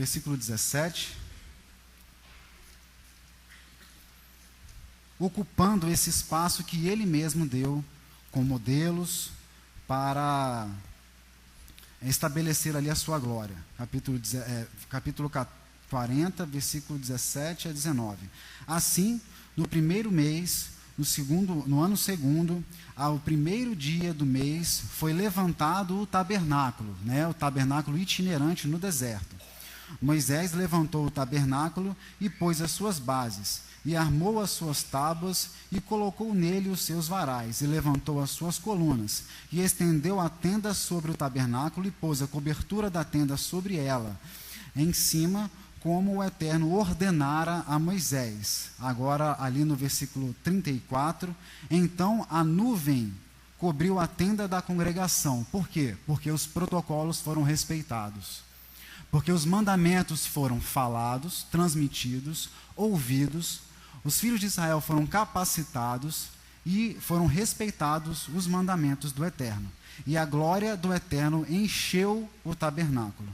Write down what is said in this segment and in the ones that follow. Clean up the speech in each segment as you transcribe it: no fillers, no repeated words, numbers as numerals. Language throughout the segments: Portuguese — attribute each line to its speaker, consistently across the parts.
Speaker 1: versículo 17, ocupando esse espaço que ele mesmo deu com modelos para estabelecer ali a sua glória. Capítulo 40, versículo 17 a 19. Assim, no primeiro mês, no ano segundo, ao primeiro dia do mês, foi levantado o tabernáculo, o tabernáculo itinerante no deserto. Moisés levantou o tabernáculo e pôs as suas bases, e armou as suas tábuas, e colocou nele os seus varais, e levantou as suas colunas, e estendeu a tenda sobre o tabernáculo, e pôs a cobertura da tenda sobre ela, em cima, como o Eterno ordenara a Moisés. Agora, ali no versículo 34, então a nuvem cobriu a tenda da congregação. Por quê? Porque os protocolos foram respeitados. Porque os mandamentos foram falados, transmitidos, ouvidos, os filhos de Israel foram capacitados e foram respeitados os mandamentos do Eterno. E a glória do Eterno encheu o tabernáculo,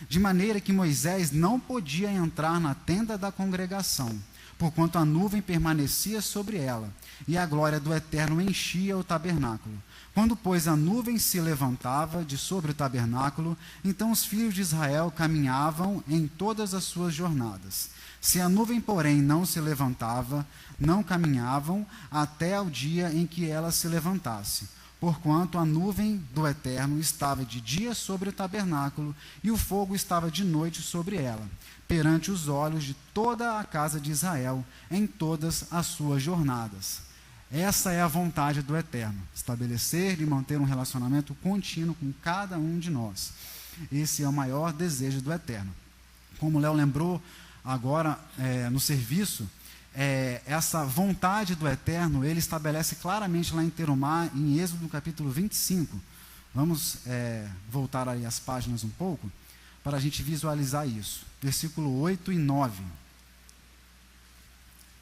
Speaker 1: de maneira que Moisés não podia entrar na tenda da congregação, porquanto a nuvem permanecia sobre ela, e a glória do Eterno enchia o tabernáculo. Quando, pois, a nuvem se levantava de sobre o tabernáculo, então os filhos de Israel caminhavam em todas as suas jornadas. Se a nuvem, porém, não se levantava, não caminhavam até o dia em que ela se levantasse, porquanto a nuvem do Eterno estava de dia sobre o tabernáculo, e o fogo estava de noite sobre ela, perante os olhos de toda a casa de Israel, em todas as suas jornadas. Essa é a vontade do Eterno, estabelecer e manter um relacionamento contínuo com cada um de nós. Esse é o maior desejo do Eterno. Como o Léo lembrou agora no serviço, essa vontade do Eterno, ele estabelece claramente lá em Terumá, em Êxodo, no capítulo 25. Vamos voltar aí as páginas um pouco, para a gente visualizar isso. Versículo 8 e 9.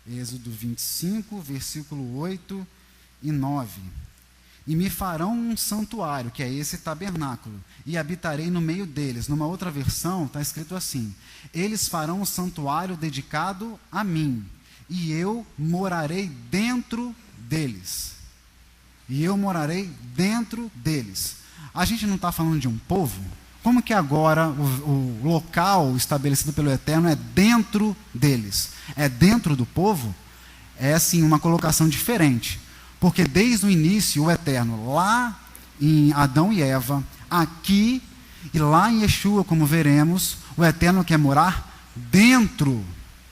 Speaker 1: Êxodo 25, versículo 8 e 9. E me farão um santuário, que é esse tabernáculo, e habitarei no meio deles. Numa outra versão está escrito assim: eles farão um santuário dedicado a mim, e eu morarei dentro deles. E eu morarei dentro deles. A gente não está falando de um povo? Como que agora o local estabelecido pelo Eterno é dentro deles? É dentro do povo? É assim uma colocação diferente. Porque desde o início o Eterno, lá em Adão e Eva, aqui e lá em Yeshua, como veremos, o Eterno quer morar dentro,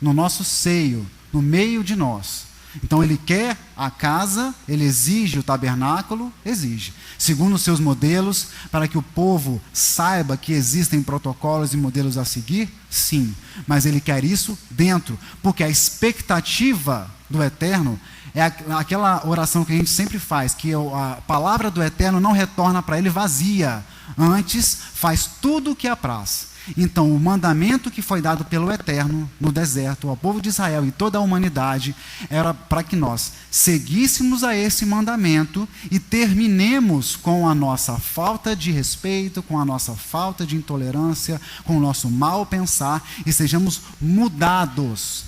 Speaker 1: no nosso seio, no meio de nós. Então ele quer a casa, ele exige o tabernáculo, exige, segundo os seus modelos, para que o povo saiba que existem protocolos e modelos a seguir, sim, mas ele quer isso dentro, porque a expectativa do Eterno é aquela oração que a gente sempre faz, que a palavra do Eterno não retorna para ele vazia, antes faz tudo o que apraz. Então, o mandamento que foi dado pelo Eterno no deserto ao povo de Israel e toda a humanidade era para que nós seguíssemos a esse mandamento e terminemos com a nossa falta de respeito, com a nossa falta de intolerância, com o nosso mal pensar e sejamos mudados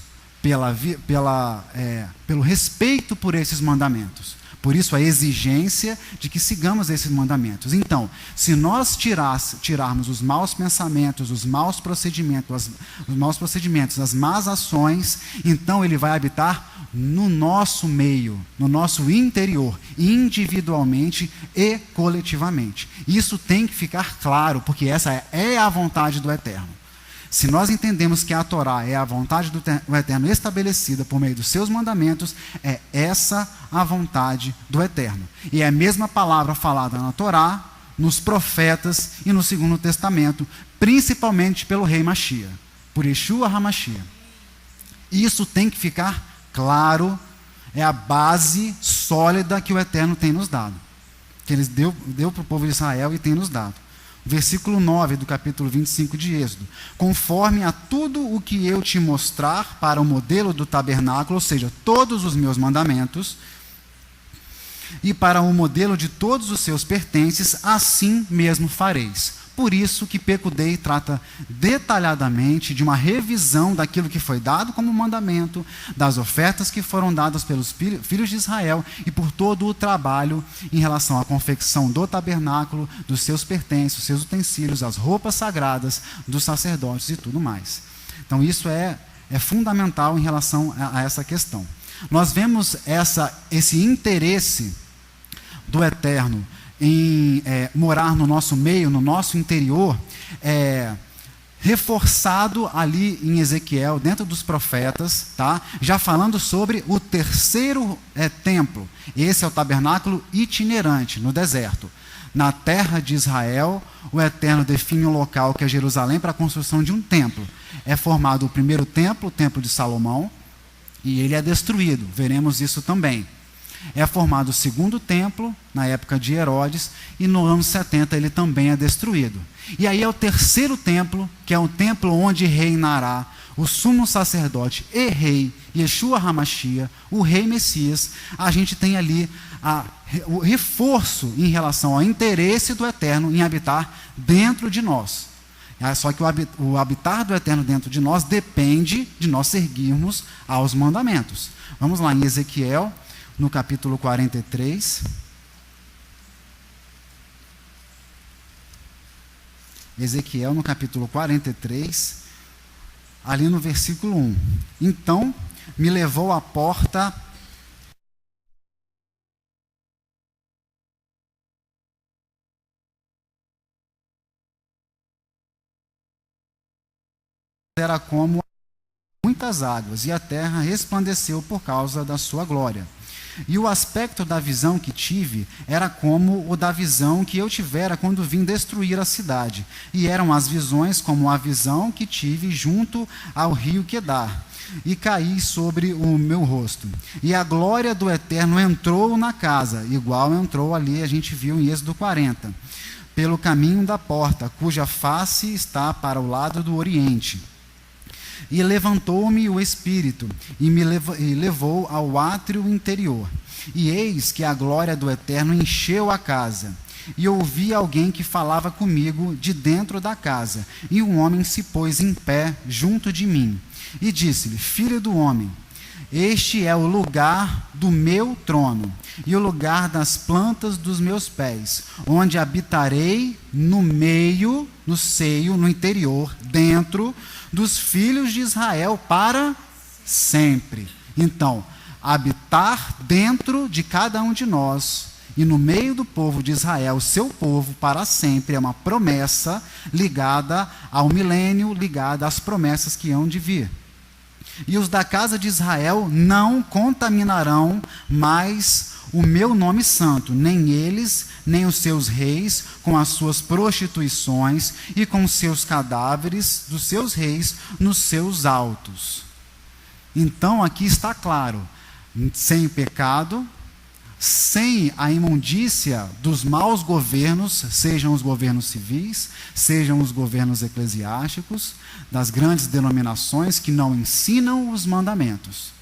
Speaker 1: pelo respeito por esses mandamentos. Por isso a exigência de que sigamos esses mandamentos. Então, se nós tirarmos os maus pensamentos, os maus procedimentos, as más ações, então ele vai habitar no nosso meio, no nosso interior, individualmente e coletivamente. Isso tem que ficar claro, porque essa é a vontade do Eterno. Se nós entendemos que a Torá é a vontade do Eterno estabelecida por meio dos seus mandamentos, é essa a vontade do Eterno. E é a mesma palavra falada na Torá, nos profetas e no Segundo Testamento, principalmente pelo rei Mashiach, por Yeshua HaMashiach. Isso tem que ficar claro, é a base sólida que o Eterno tem nos dado, que ele deu para o povo de Israel e tem nos dado. Versículo 9 do capítulo 25 de Êxodo. Conforme a tudo o que eu te mostrar para o modelo do tabernáculo, ou seja, todos os meus mandamentos, e para o modelo de todos os seus pertences, assim mesmo fareis. Por isso que Pecudei trata detalhadamente de uma revisão daquilo que foi dado como mandamento, das ofertas que foram dadas pelos filhos de Israel e por todo o trabalho em relação à confecção do tabernáculo, dos seus pertences, os seus utensílios, as roupas sagradas dos sacerdotes e tudo mais. Então isso é fundamental em relação a essa questão. Nós vemos esse interesse do Eterno em morar no nosso meio, no nosso interior, reforçado ali em Ezequiel, dentro dos profetas, tá? Já falando sobre o terceiro templo. Esse é o tabernáculo itinerante no deserto. Na terra de Israel, o Eterno define um local que é Jerusalém para a construção de um templo. É formado o primeiro templo, o templo de Salomão, e ele é destruído. Veremos isso também. É formado o segundo templo, na época de Herodes, e no ano 70 ele também é destruído. E aí é o terceiro templo, que é um templo onde reinará o sumo sacerdote e rei, Yeshua HaMashiach, o rei Messias. A gente tem ali o reforço em relação ao interesse do Eterno em habitar dentro de nós. Só que o habitar do Eterno dentro de nós depende de nós seguirmos aos mandamentos. Vamos lá em Ezequiel, no capítulo 43. Ezequiel, no capítulo 43, ali no versículo 1. Então, me levou à porta era como muitas águas, e a terra resplandeceu por causa da sua glória. E o aspecto da visão que tive era como o da visão que eu tivera quando vim destruir a cidade. E eram as visões como a visão que tive junto ao rio Quedar. E caí sobre o meu rosto. E a glória do Eterno entrou na casa, igual entrou ali, a gente viu em Êxodo 40, pelo caminho da porta, cuja face está para o lado do oriente. E levantou-me o Espírito, e me levou ao átrio interior. E eis que a glória do Eterno encheu a casa. E ouvi alguém que falava comigo de dentro da casa. E um homem se pôs em pé junto de mim. E disse-lhe: Filho do homem, este é o lugar do meu trono, e o lugar das plantas dos meus pés, onde habitarei no meio, no seio, no interior, dentro dos filhos de Israel para sempre. Então, habitar dentro de cada um de nós e no meio do povo de Israel, seu povo para sempre, é uma promessa ligada ao milênio, ligada às promessas que hão de vir. E os da casa de Israel não contaminarão mais o meu nome santo, nem eles, nem os seus reis, com as suas prostituições e com os seus cadáveres dos seus reis nos seus altos. Então aqui está claro, sem pecado, sem a imundícia dos maus governos, sejam os governos civis, sejam os governos eclesiásticos, das grandes denominações que não ensinam os mandamentos.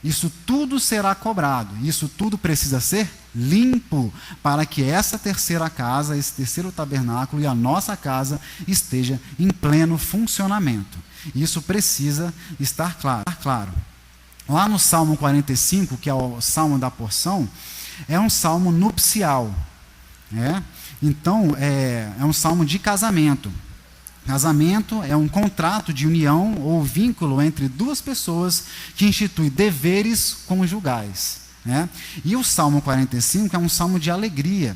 Speaker 1: Isso tudo será cobrado, isso tudo precisa ser limpo para que essa terceira casa, esse terceiro tabernáculo e a nossa casa esteja em pleno funcionamento. Isso precisa estar claro. Lá no Salmo 45, que é o Salmo da porção, é um salmo nupcial. Então, é um salmo de casamento. Casamento é um contrato de união ou vínculo entre duas pessoas que institui deveres conjugais. E o Salmo 45 é um salmo de alegria.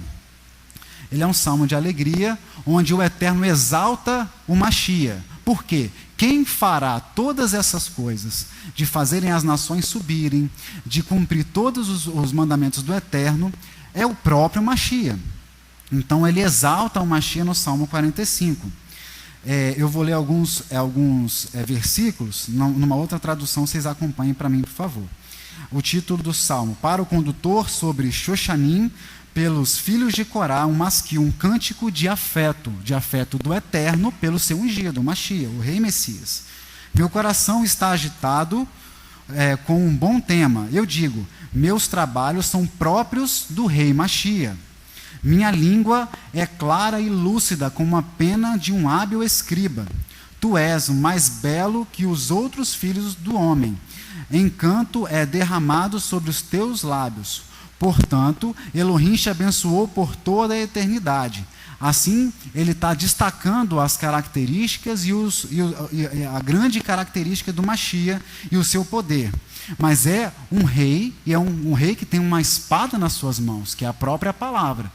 Speaker 1: Ele é um salmo de alegria onde o Eterno exalta o Mashiach. Por quê? Quem fará todas essas coisas, de fazerem as nações subirem, de cumprir todos os mandamentos do Eterno, é o próprio Mashiach. Então ele exalta o Mashiach no Salmo 45. Eu vou ler alguns versículos, numa outra tradução, vocês acompanhem para mim, por favor. O título do Salmo: Para o condutor sobre Shoshanim, pelos filhos de Corá, um masquil, um cântico de afeto do Eterno pelo seu ungido, o Mashiach, o Rei Messias. Meu coração está agitado com um bom tema. Eu digo, meus trabalhos são próprios do Rei Mashiach. Minha língua é clara e lúcida como a pena de um hábil escriba. Tu és mais belo que os outros filhos do homem. Encanto é derramado sobre os teus lábios. Portanto, Elohim te abençoou por toda a eternidade. Assim, ele está destacando as características e a grande característica do Mashiach e o seu poder. Mas é um rei, e é um rei que tem uma espada nas suas mãos, que é a própria palavra.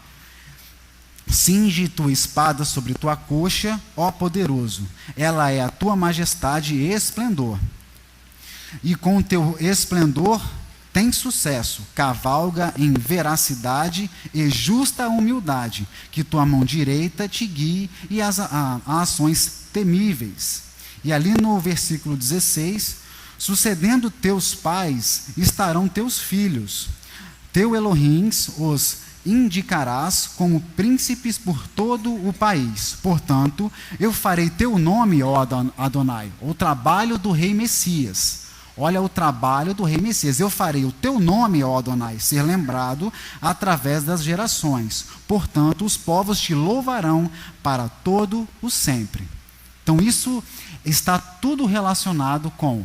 Speaker 1: Cinge tua espada sobre tua coxa, ó poderoso. Ela é a tua majestade e esplendor. E com o teu esplendor tem sucesso, cavalga em veracidade e justa humildade, que tua mão direita te guie e a ações temíveis. E ali no versículo 16, sucedendo teus pais estarão teus filhos, teu Elohim os indicarás como príncipes por todo o país. Portanto, eu farei teu nome, ó Adonai, o trabalho do rei Messias. Olha o trabalho do rei Messias. Eu farei o teu nome, ó Adonai, ser lembrado através das gerações. Portanto, os povos te louvarão para todo o sempre. Então, isso está tudo relacionado com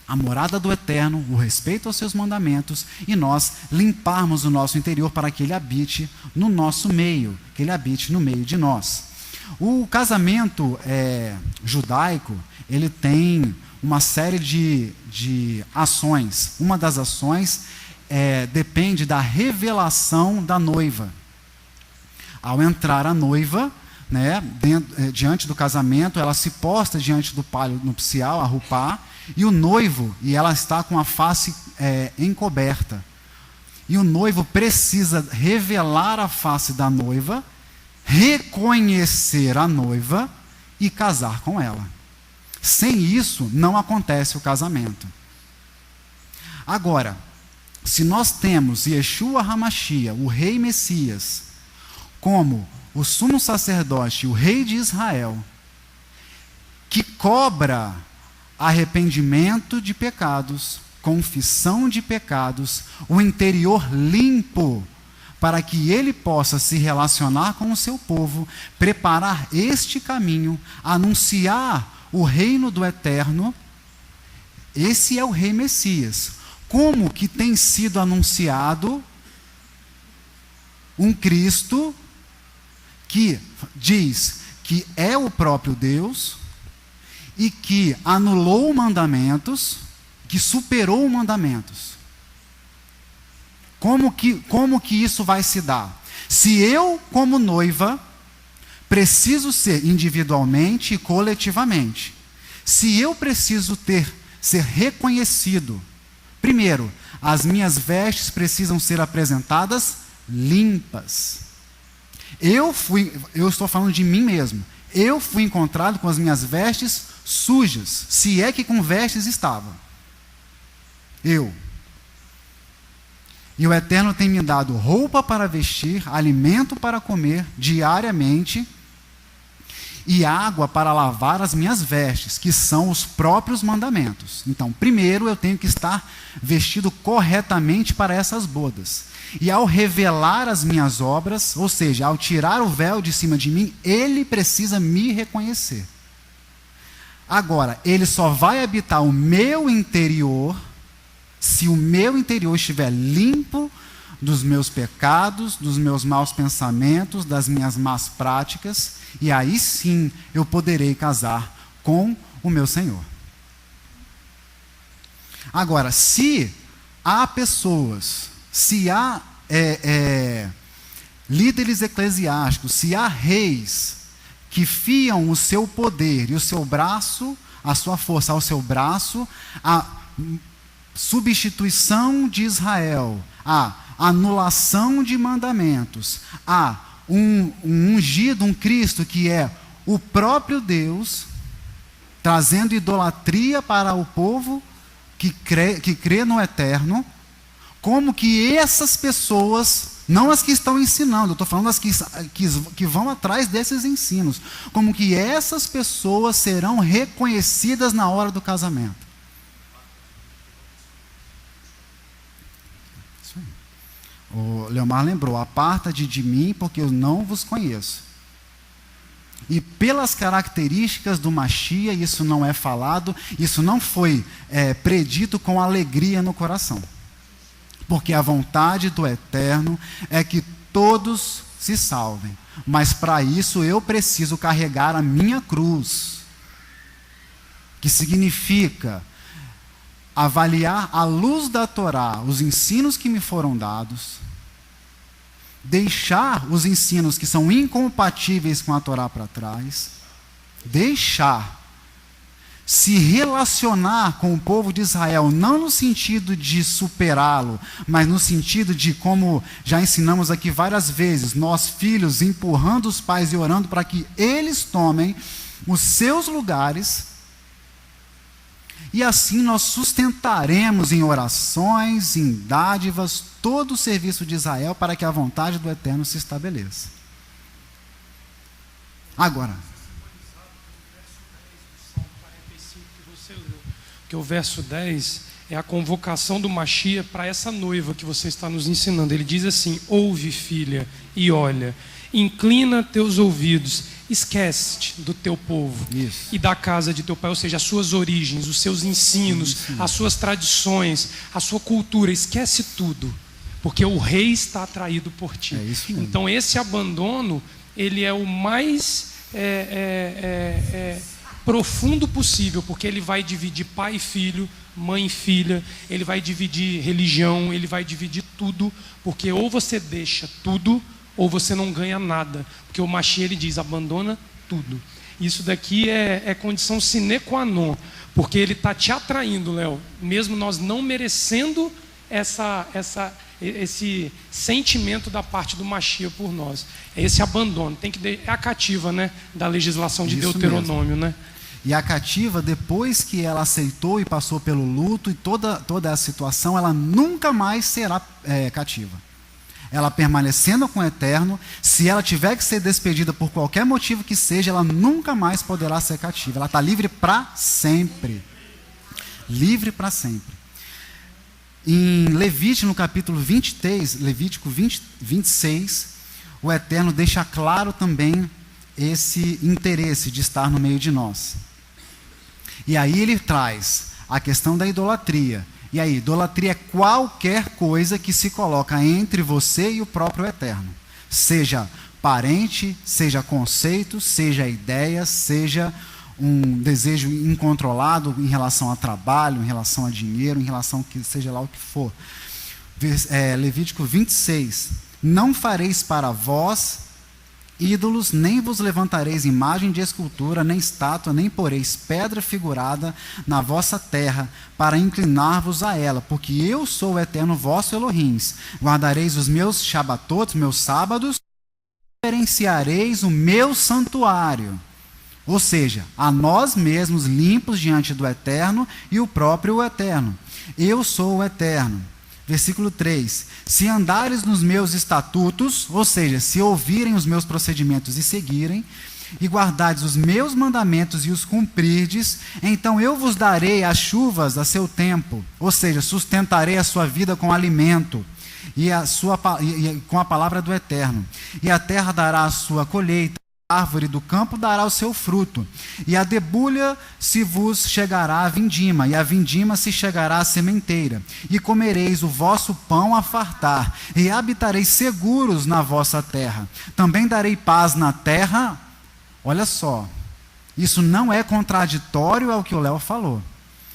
Speaker 1: a morada do Eterno, o respeito aos seus mandamentos e nós limparmos o nosso interior para que ele habite no nosso meio, que ele habite no meio de nós. O casamento judaico, ele tem uma série de ações. Uma das ações depende da revelação da noiva. Ao entrar a noiva, diante do casamento, ela se posta diante do palio nupcial, a rupá, e o noivo, e ela está com a face encoberta. E o noivo precisa revelar a face da noiva, reconhecer a noiva e casar com ela. Sem isso, não acontece o casamento. Agora, se nós temos Yeshua HaMashiach, o rei Messias, como o sumo sacerdote, o rei de Israel, que cobra arrependimento de pecados, confissão de pecados, o interior limpo, para que ele possa se relacionar com o seu povo, preparar este caminho, anunciar o reino do Eterno. Esse é o rei Messias. Como que tem sido anunciado um Cristo que diz que é o próprio Deus e que anulou mandamentos, que superou mandamentos? Como que isso vai se dar? Se eu, como noiva, preciso ser individualmente e coletivamente. Se eu preciso ser reconhecido, primeiro, as minhas vestes precisam ser apresentadas limpas. Eu estou falando de mim mesmo. Eu fui encontrado com as minhas vestes sujas, se é que com vestes estava. E o Eterno tem me dado roupa para vestir, alimento para comer diariamente, e água para lavar as minhas vestes, que são os próprios mandamentos. Então, primeiro eu tenho que estar vestido corretamente para essas bodas. E ao revelar as minhas obras, ou seja, ao tirar o véu de cima de mim, ele precisa me reconhecer. Agora, ele só vai habitar o meu interior se o meu interior estiver limpo dos meus pecados, dos meus maus pensamentos, das minhas más práticas, e aí sim eu poderei casar com o meu Senhor. Agora, se há pessoas, se há líderes eclesiásticos, se há reis que fiam o seu poder e o seu braço, a sua força ao seu braço, a substituição de Israel, a anulação de mandamentos, a um ungido, um Cristo que é o próprio Deus, trazendo idolatria para o povo que crê no Eterno, como que essas pessoas, não as que estão ensinando, eu estou falando das que vão atrás desses ensinos, como que essas pessoas serão reconhecidas na hora do casamento. Isso aí. O Leomar lembrou: aparta-te de mim, porque eu não vos conheço. E pelas características do Machia, isso não é falado, isso não foi predito com alegria no coração. Porque a vontade do Eterno é que todos se salvem. Mas para isso eu preciso carregar a minha cruz. Que significa avaliar à luz da Torá os ensinos que me foram dados, deixar os ensinos que são incompatíveis com a Torá para trás, se relacionar com o povo de Israel, não no sentido de superá-lo, mas no sentido de, como já ensinamos aqui várias vezes, nós filhos empurrando os pais e orando para que eles tomem os seus lugares. E assim nós sustentaremos em orações, em dádivas, todo o serviço de Israel para que a vontade do Eterno se estabeleça. Agora,
Speaker 2: que o verso 10 é a convocação do Machia para essa noiva que você está nos ensinando. Ele diz assim: ouve, filha, e olha, inclina teus ouvidos, esquece-te do teu povo.
Speaker 1: Isso.
Speaker 2: E da casa de teu pai, ou seja, as suas origens, os seus ensinos, as suas tradições, a sua cultura, esquece tudo, porque o rei está atraído por ti.
Speaker 1: É isso mesmo.
Speaker 2: Então esse abandono, ele é o mais profundo possível, porque ele vai dividir pai e filho, mãe e filha, ele vai dividir religião, ele vai dividir tudo, porque ou você deixa tudo, ou você não ganha nada, porque o Machia, ele diz: abandona tudo. Isso daqui é condição sine qua non, porque ele está te atraindo, Léo, mesmo nós não merecendo esse sentimento da parte do Machia por nós. É esse abandono, é a cativa, né, da legislação de
Speaker 1: Isso
Speaker 2: Deuteronômio,
Speaker 1: mesmo.
Speaker 2: né?
Speaker 1: E a cativa, depois que ela aceitou e passou pelo luto e toda a situação, ela nunca mais será cativa. Ela permanecendo com o Eterno, se ela tiver que ser despedida por qualquer motivo que seja, ela nunca mais poderá ser cativa. Ela está livre para sempre. Livre para sempre. Em Levítico, no capítulo 23, Levítico 26, o Eterno deixa claro também esse interesse de estar no meio de nós. E aí ele traz a questão da idolatria. E aí, idolatria é qualquer coisa que se coloca entre você e o próprio Eterno. Seja parente, seja conceito, seja ideia, seja um desejo incontrolado em relação a trabalho, em relação a dinheiro, em relação a seja lá o que for. Levítico 26. Não fareis para vós ídolos, nem vos levantareis imagem de escultura, nem estátua, nem poreis pedra figurada na vossa terra, para inclinar-vos a ela, porque eu sou o Eterno vosso Elohim. Guardareis os meus Shabbatot, meus sábados, reverenciareis o meu santuário. Ou seja, a nós mesmos limpos diante do Eterno e o próprio Eterno. Eu sou o Eterno. Versículo 3: se andares nos meus estatutos, ou seja, se ouvirem os meus procedimentos e seguirem, e guardardes os meus mandamentos e os cumprirdes, então eu vos darei as chuvas a seu tempo, ou seja, sustentarei a sua vida com alimento, com a palavra do Eterno, e a terra dará a sua colheita, a árvore do campo dará o seu fruto, e a debulha se vos chegará a vindima, e a vindima se chegará à sementeira, e comereis o vosso pão a fartar, e habitareis seguros na vossa terra. Também darei paz na terra. Olha só, isso não é contraditório ao que o Léo falou,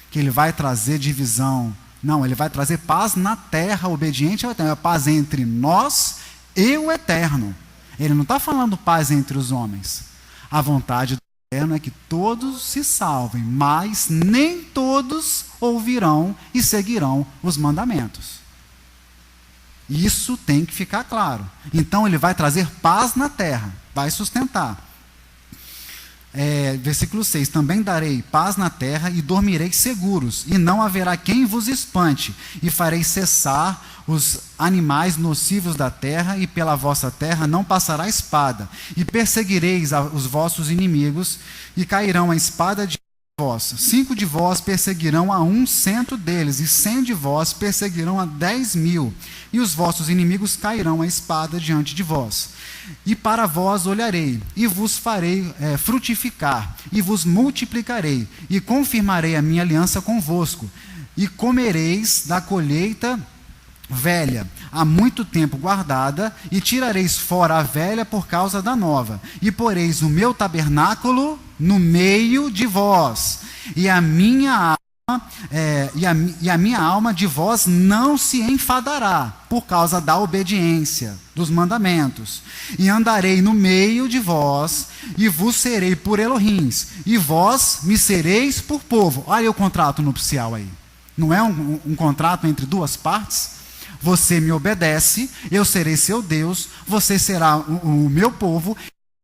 Speaker 1: que ele vai trazer divisão. Não, ele vai trazer paz na terra, obediente ao Eterno, a paz entre nós e o Eterno. Ele não está falando paz entre os homens. A vontade do Eterno é que todos se salvem, mas nem todos ouvirão e seguirão os mandamentos. Isso tem que ficar claro. Então ele vai trazer paz na terra, vai sustentar. Versículo 6: também darei paz na terra e dormireis seguros, e não haverá quem vos espante, e farei cessar os animais nocivos da terra, e pela vossa terra não passará espada, e perseguireis os vossos inimigos, e cairão a espada de 5 de vós perseguirão a 100 deles, e 100 de vós perseguirão a 10.000, e os vossos inimigos cairão à espada diante de vós. E para vós olharei, e vos farei frutificar, e vos multiplicarei, e confirmarei a minha aliança convosco, e comereis da colheita velha, há muito tempo guardada, e tirareis fora a velha por causa da nova, e poreis o meu tabernáculo no meio de vós, e a minha alma de vós não se enfadará por causa da obediência dos mandamentos, e andarei no meio de vós, e vos serei por Elohims, e vós me sereis por povo. Olha o contrato nupcial aí, não é um contrato entre duas partes? Você me obedece, eu serei seu Deus, você será o meu povo,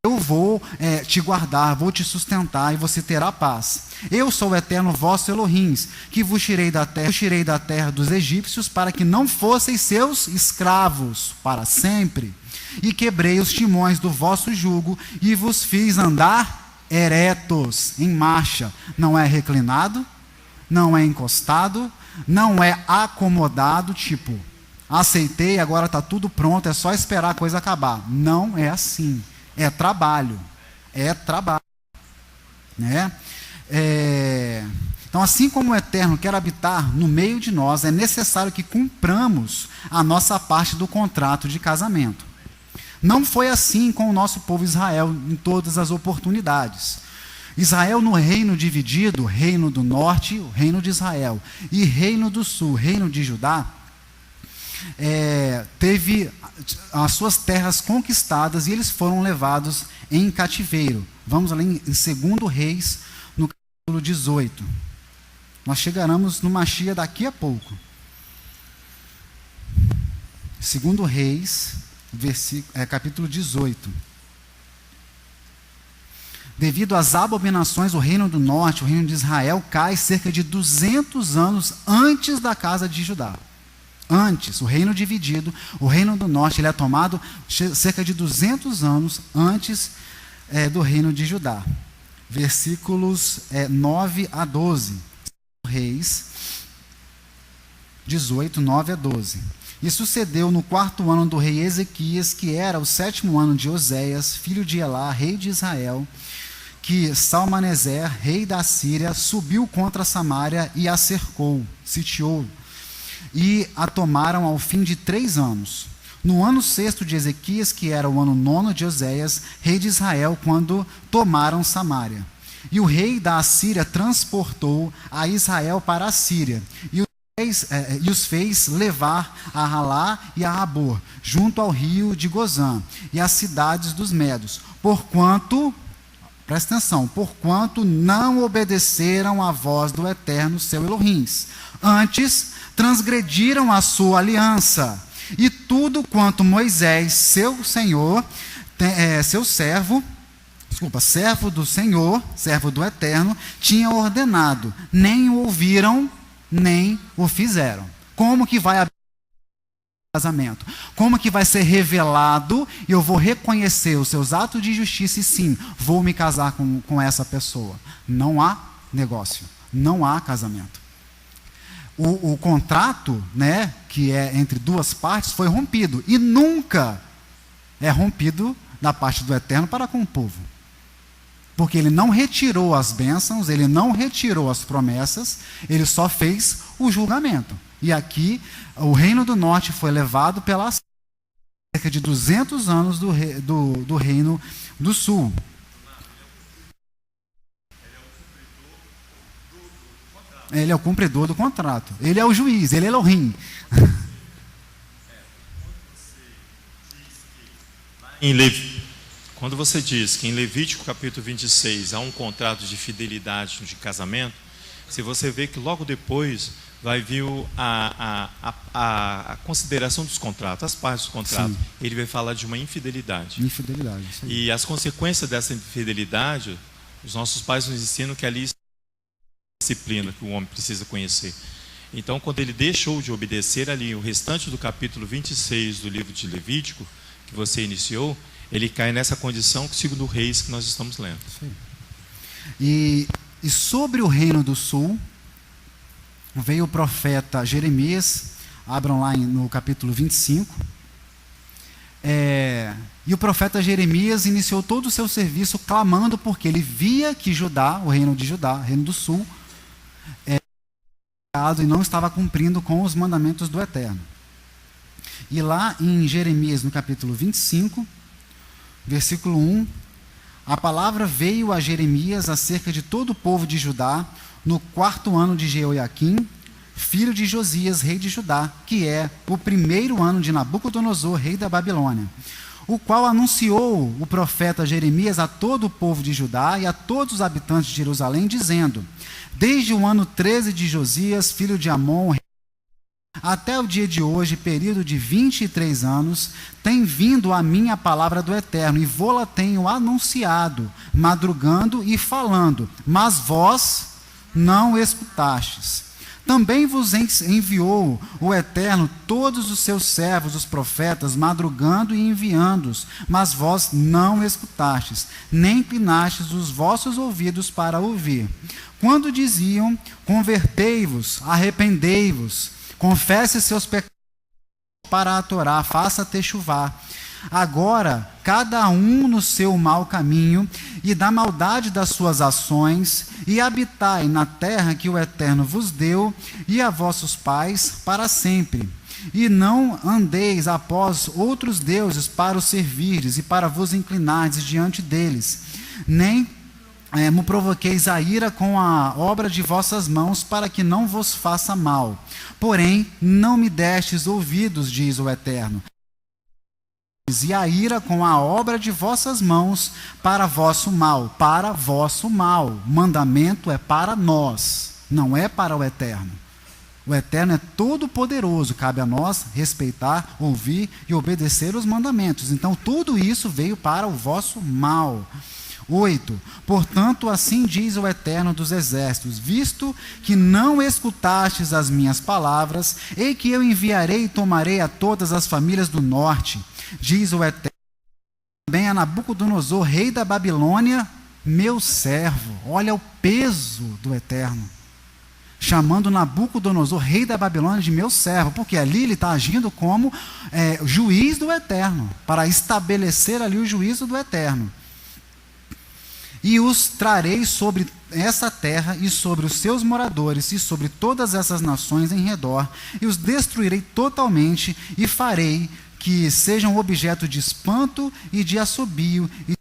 Speaker 1: eu vou te guardar, vou te sustentar, e você terá paz. Eu sou o eterno vosso Elohims, que vos tirei da terra dos egípcios, para que não fosseis seus escravos para sempre. E quebrei os timões do vosso jugo, e vos fiz andar eretos, em marcha. Não é reclinado, não é encostado, não é acomodado, tipo, aceitei, agora está tudo pronto, é só esperar a coisa acabar. Não é assim. É trabalho, né? Então, assim como o Eterno quer habitar no meio de nós, é necessário que cumpramos a nossa parte do contrato de casamento. Não foi assim com o nosso povo Israel em todas as oportunidades. Israel, no reino dividido, reino do norte, o reino de Israel, e reino do sul, reino de Judá, teve as suas terras conquistadas, e eles foram levados em cativeiro. Vamos ali em 2 Reis, no capítulo 18. Nós chegaremos no Mashiach daqui a pouco. 2 Reis, capítulo 18. Devido às abominações, o reino do norte, o reino de Israel, cai cerca de 200 anos antes da casa de Judá. Antes, o reino dividido, o reino do norte, ele é tomado cerca de 200 anos antes do reino de Judá. Versículos 9 a 12. Reis 18, 9 a 12. E sucedeu no 4º ano do rei Ezequias, que era o 7º ano de Oséias, filho de Elá, rei de Israel, que Salmaneser, rei da Síria, subiu contra Samaria e a cercou, sitiou, e a tomaram ao fim de 3 anos. No ano 6º de Ezequias, que era o ano 9º de Oséias, rei de Israel, quando tomaram Samaria. E o rei da Assíria transportou a Israel para a Síria, e os fez levar a Halá e a Rabor, junto ao rio de Gozã, e as cidades dos Medos, porquanto não obedeceram à voz do Eterno, seu Elohims. Antes, transgrediram a sua aliança, e tudo quanto Moisés, seu senhor, servo do Senhor, servo do Eterno, tinha ordenado, nem o ouviram, nem o fizeram. Como que vai haver casamento? Como que vai ser revelado e eu vou reconhecer os seus atos de justiça e sim, vou me casar com essa pessoa? Não há negócio, não há casamento. O contrato, né, que é entre duas partes, foi rompido, e nunca é rompido da parte do Eterno para com o povo, porque ele não retirou as bênçãos, ele não retirou as promessas, ele só fez o julgamento. E aqui o reino do norte foi levado pela cerca de 200 anos do reino do sul. Ele é o cumpridor do contrato. Ele é o juiz, ele é Elohim.
Speaker 3: Quando você diz que em Levítico capítulo 26 há um contrato de fidelidade de casamento, se você vê que logo depois vai vir a consideração dos contratos, as partes do contrato. Sim. Ele vai falar de uma infidelidade.
Speaker 1: Infidelidade, isso aí.
Speaker 3: E as consequências dessa infidelidade, os nossos pais nos ensinam que ali disciplina que o homem precisa conhecer. Então, quando ele deixou de obedecer ali o restante do capítulo 26 do livro de Levítico, que você iniciou, ele cai nessa condição que 2 Reis que nós estamos lendo.
Speaker 1: Sim. E E sobre o reino do sul, veio o profeta Jeremias, abram lá no capítulo 25, e o profeta Jeremias iniciou todo o seu serviço clamando, porque ele via que Judá, o reino de Judá, o reino do sul, e não estava cumprindo com os mandamentos do Eterno. E lá em Jeremias, no capítulo 25, versículo 1, a palavra veio a Jeremias acerca de todo o povo de Judá, no 4º ano de Jeoiaquim, filho de Josias, rei de Judá, que é o 1º ano de Nabucodonosor, rei da Babilônia, o qual anunciou o profeta Jeremias a todo o povo de Judá e a todos os habitantes de Jerusalém, dizendo: desde o ano 13 de Josias, filho de Amon, até o dia de hoje, período de 23 anos, tem vindo a mim a palavra do Eterno, e vô-la tenho anunciado, madrugando e falando, mas vós não escutastes. Também vos enviou o Eterno todos os seus servos, os profetas, madrugando e enviando-os, mas vós não escutastes, nem inclinastes os vossos ouvidos para ouvir. Quando diziam: convertei-vos, arrependei-vos, confesse seus pecados para a Torá, faça techuvá. Agora, cada um no seu mau caminho e da maldade das suas ações, e habitai na terra que o Eterno vos deu e a vossos pais para sempre. E não andeis após outros deuses para os servirdes e para vos inclinardes diante deles, nem me provoqueis a ira com a obra de vossas mãos, para que não vos faça mal. Porém, não me destes ouvidos, diz o Eterno, e a ira com a obra de vossas mãos para vosso mal. Para vosso mal. Mandamento é para nós, não é para o Eterno. O Eterno é todo poderoso, cabe a nós respeitar, ouvir e obedecer os mandamentos. Então tudo isso veio para o vosso mal. 8. Portanto, assim diz o Eterno dos Exércitos: visto que não escutastes as minhas palavras, ei que eu enviarei e tomarei a todas as famílias do norte, diz o Eterno, também a Nabucodonosor, rei da Babilônia, meu servo. Olha o peso do Eterno, chamando Nabucodonosor, rei da Babilônia, de meu servo, porque ali ele está agindo como juiz do Eterno, para estabelecer ali o juízo do Eterno. E os trarei sobre essa terra e sobre os seus moradores e sobre todas essas nações em redor, e os destruirei totalmente, e farei que sejam objeto de espanto e de assobio e de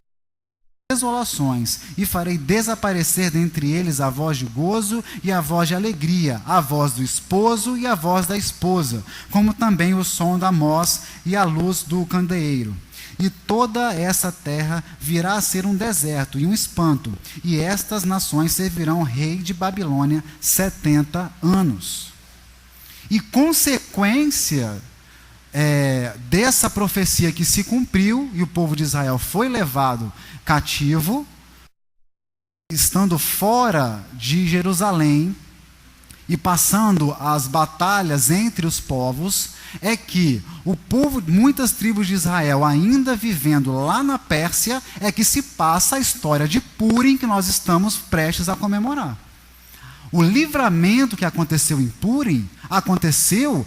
Speaker 1: desolações, e farei desaparecer dentre eles a voz de gozo e a voz de alegria, a voz do esposo e a voz da esposa, como também o som da moz e a luz do candeeiro. E toda essa terra virá a ser um deserto e um espanto, e estas nações servirão ao rei de Babilônia 70 anos. E consequência dessa profecia que se cumpriu, e o povo de Israel foi levado cativo, estando fora de Jerusalém e passando as batalhas entre os povos, é que o povo, muitas tribos de Israel ainda vivendo lá na Pérsia, é que se passa a história de Púrim, que nós estamos prestes a comemorar. O livramento que aconteceu em Púrim aconteceu,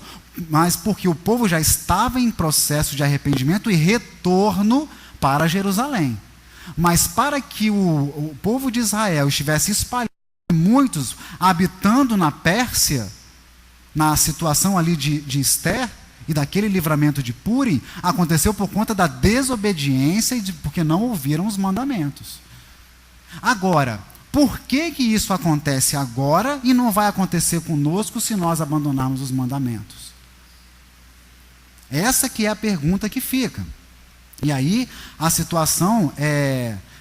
Speaker 1: mas porque o povo já estava em processo de arrependimento e retorno para Jerusalém. Mas para que o povo de Israel estivesse espalhado, muitos habitando na Pérsia, na situação ali de Ester, e daquele livramento de Púrim, aconteceu por conta da desobediência e porque não ouviram os mandamentos. Agora, por que isso acontece agora e não vai acontecer conosco se nós abandonarmos os mandamentos? Essa que é a pergunta que fica. E aí a situação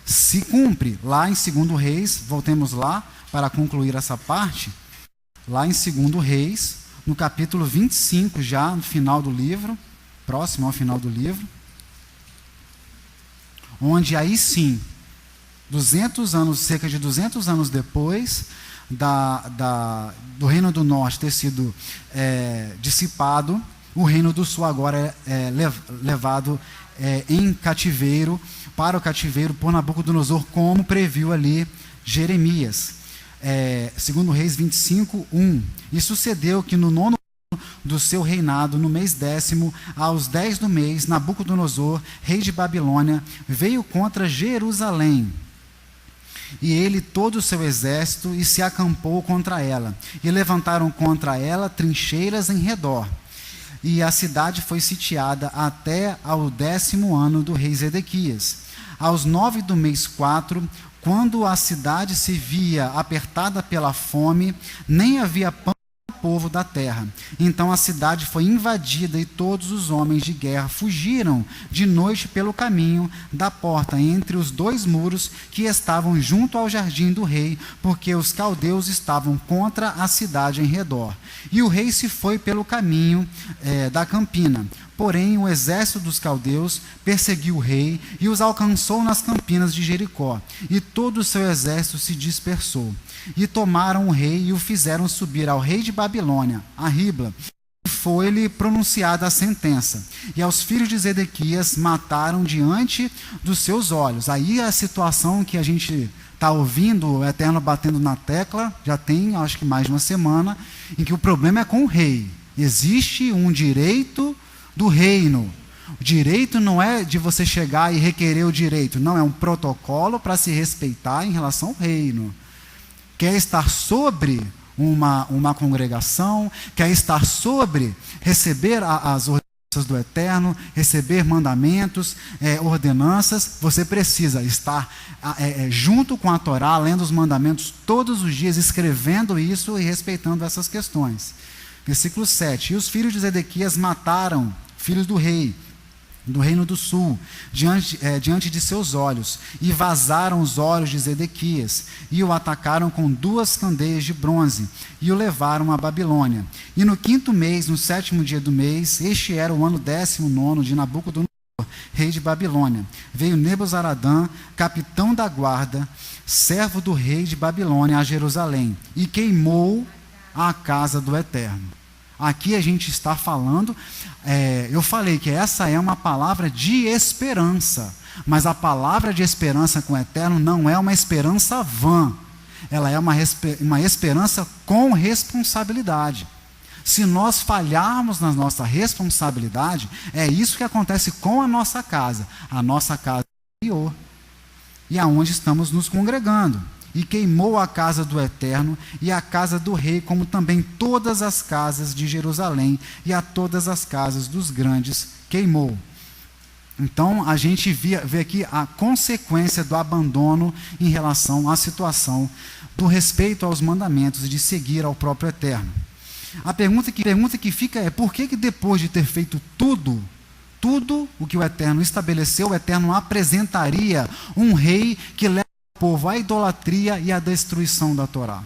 Speaker 1: se cumpre lá em 2 Reis, voltemos lá para concluir essa parte, lá em 2 Reis, no capítulo 25, já no final do livro, próximo ao final do livro, onde aí sim, 200 anos, cerca de 200 anos depois do Reino do Norte ter sido dissipado, o Reino do Sul agora é levado em cativeiro, para o cativeiro por Nabucodonosor, como previu ali Jeremias. segundo Reis 25, 1. E sucedeu que no 9º do seu reinado, no mês 10º, aos 10 do mês, Nabucodonosor, rei de Babilônia, veio contra Jerusalém. E ele todo o seu exército, e se acampou contra ela. E levantaram contra ela trincheiras em redor. E a cidade foi sitiada até ao 10º ano do rei Zedequias. Aos 9 do mês 4, quando a cidade se via apertada pela fome, nem havia pão para o povo da terra. Então a cidade foi invadida e todos os homens de guerra fugiram de noite pelo caminho da porta, entre os 2 muros que estavam junto ao jardim do rei, porque os caldeus estavam contra a cidade em redor. E o rei se foi pelo caminho da campina. Porém, o exército dos caldeus perseguiu o rei e os alcançou nas campinas de Jericó. E todo o seu exército se dispersou. E tomaram o rei e o fizeram subir ao rei de Babilônia, a Ribla. E foi-lhe pronunciada a sentença. E aos filhos de Zedequias mataram diante dos seus olhos. Aí a situação que a gente está ouvindo, o Eterno batendo na tecla, já tem, acho que mais de uma semana, em que o problema é com o rei. Existe um direito do reino. O direito não é de você chegar e requerer o direito, não, é um protocolo para se respeitar em relação ao reino. Quer estar sobre uma congregação, quer estar sobre receber as ordenanças do Eterno, receber mandamentos, ordenanças, você precisa estar junto com a Torá, lendo os mandamentos todos os dias, escrevendo isso e respeitando essas questões. Versículo 7. E os filhos de Zedequias mataram filhos do rei, do reino do sul, diante de seus olhos, e vazaram os olhos de Zedequias, e o atacaram com 2 candeias de bronze, e o levaram à Babilônia. E no 5º mês, no 7º dia do mês, este era o ano 19º de Nabucodonosor, rei de Babilônia. Veio Nebuzaradã, capitão da guarda, servo do rei de Babilônia, a Jerusalém, e queimou a casa do Eterno. Aqui a gente está falando, eu falei que essa é uma palavra de esperança, mas a palavra de esperança com o Eterno não é uma esperança vã, ela é uma esperança com responsabilidade. Se nós falharmos na nossa responsabilidade, é isso que acontece com a nossa casa interior, e aonde estamos nos congregando. E queimou a casa do Eterno e a casa do rei, como também todas as casas de Jerusalém, e a todas as casas dos grandes queimou. Então a gente vê aqui a consequência do abandono em relação à situação do respeito aos mandamentos e de seguir ao próprio Eterno. A pergunta que fica é: por que depois de ter feito tudo o que o Eterno estabeleceu, o Eterno apresentaria um rei que leva povo à idolatria e à destruição da Torá?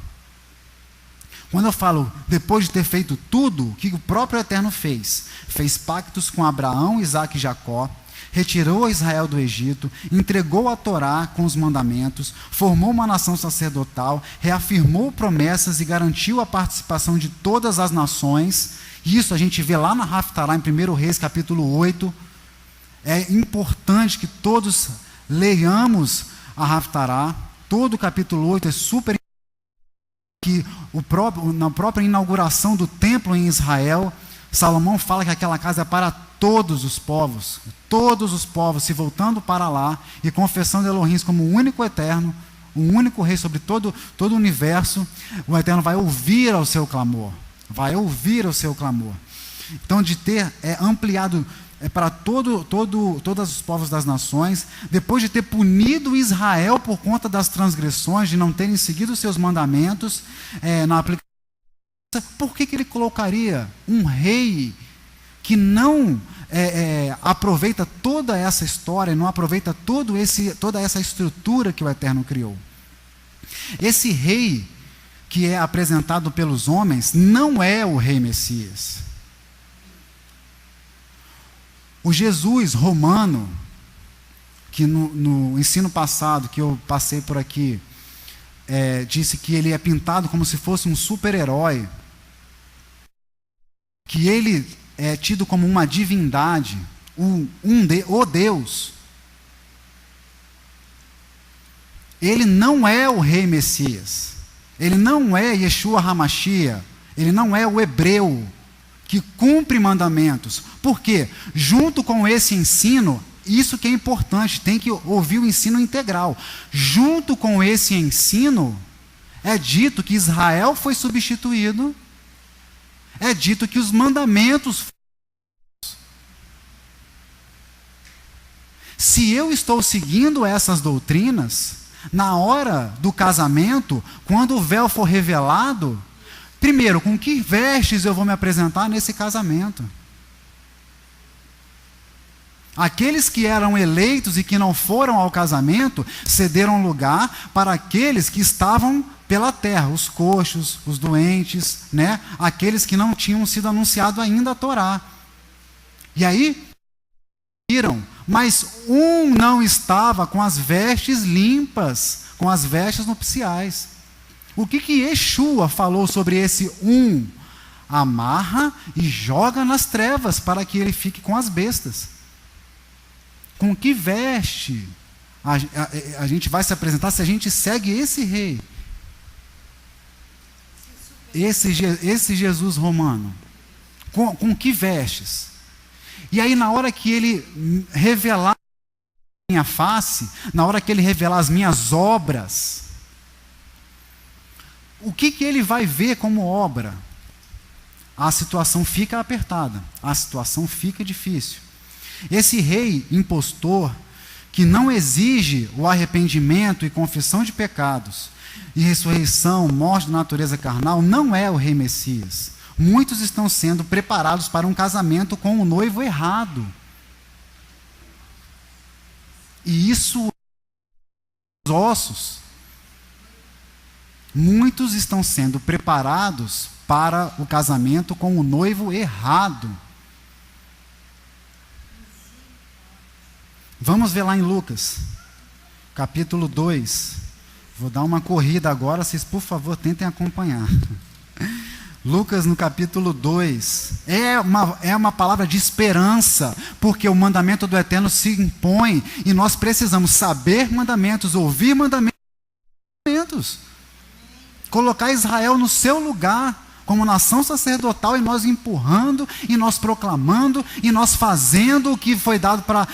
Speaker 1: Quando eu falo depois de ter feito tudo, o que o próprio Eterno fez? Fez pactos com Abraão, Isaque e Jacó, retirou Israel do Egito, entregou a Torá com os mandamentos, formou uma nação sacerdotal, reafirmou promessas e garantiu a participação de todas as nações. Isso a gente vê lá na Haftará, em 1 Reis, capítulo 8. É importante que todos leiamos a Haftará, todo o capítulo 8 é super importante, que na própria inauguração do templo em Israel, Salomão fala que aquela casa é para todos os povos se voltando para lá e confessando Elohim como o único Eterno, o único Rei sobre todo o universo. O Eterno vai ouvir ao seu clamor, Então, de ter ampliado para todos os povos das nações, depois de ter punido Israel por conta das transgressões, de não terem seguido os seus mandamentos na aplicação, por que ele colocaria um rei que não aproveita toda essa história, não aproveita toda essa estrutura que o Eterno criou? Esse rei que é apresentado pelos homens não é o rei Messias. O Jesus romano, que no ensino passado, que eu passei por aqui, disse que ele é pintado como se fosse um super-herói, que ele é tido como uma divindade, o Deus. Ele não é o rei Messias. Ele não é Yeshua HaMashiach, ele não é o hebreu que cumpre mandamentos. Por quê? Junto com esse ensino, isso que é importante, tem que ouvir o ensino integral. Junto com esse ensino, é dito que Israel foi substituído, é dito que os mandamentos foram. Se eu estou seguindo essas doutrinas, na hora do casamento, quando o véu for revelado, primeiro, com que vestes eu vou me apresentar nesse casamento? Aqueles que eram eleitos e que não foram ao casamento, cederam lugar para aqueles que estavam pela terra, os coxos, os doentes, né? Aqueles que não tinham sido anunciado ainda a Torá. E aí, viram, mas um não estava com as vestes limpas, com as vestes nupciais. O que Yeshua falou sobre esse um? Amarra e joga nas trevas para que ele fique com as bestas. Com que veste a gente vai se apresentar se a gente segue esse rei? Esse Jesus romano. Com que vestes? E aí, na hora que ele revelar a minha face, na hora que ele revelar as minhas obras, o que ele vai ver como obra? A situação fica apertada, a situação fica difícil. Esse rei impostor, que não exige o arrependimento e confissão de pecados, e ressurreição, morte da natureza carnal, não é o rei Messias. Muitos estão sendo preparados para um casamento com o noivo errado. E isso, os ossos. Muitos estão sendo preparados para o casamento com o noivo errado. Vamos ver lá em Lucas, capítulo 2. Vou dar uma corrida agora, vocês por favor tentem acompanhar. Lucas no capítulo 2, é uma palavra de esperança, porque o mandamento do Eterno se impõe, e nós precisamos saber mandamentos, ouvir mandamentos, colocar Israel no seu lugar, como nação sacerdotal, e nós empurrando, e nós proclamando, e nós fazendo o que foi dado para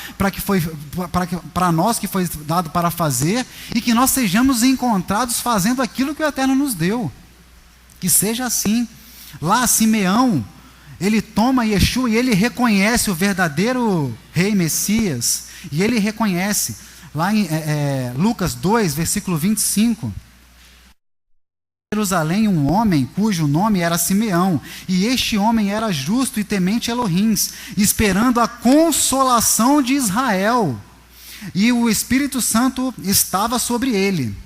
Speaker 1: nós, que foi dado para fazer, e que nós sejamos encontrados fazendo aquilo que o Eterno nos deu. Que seja assim. Lá Simeão, ele toma Yeshua e ele reconhece o verdadeiro rei Messias, e ele reconhece, lá em Lucas 2, versículo 25, Jerusalém um homem cujo nome era Simeão, e este homem era justo e temente Elohim, esperando a consolação de Israel, e o Espírito Santo estava sobre ele.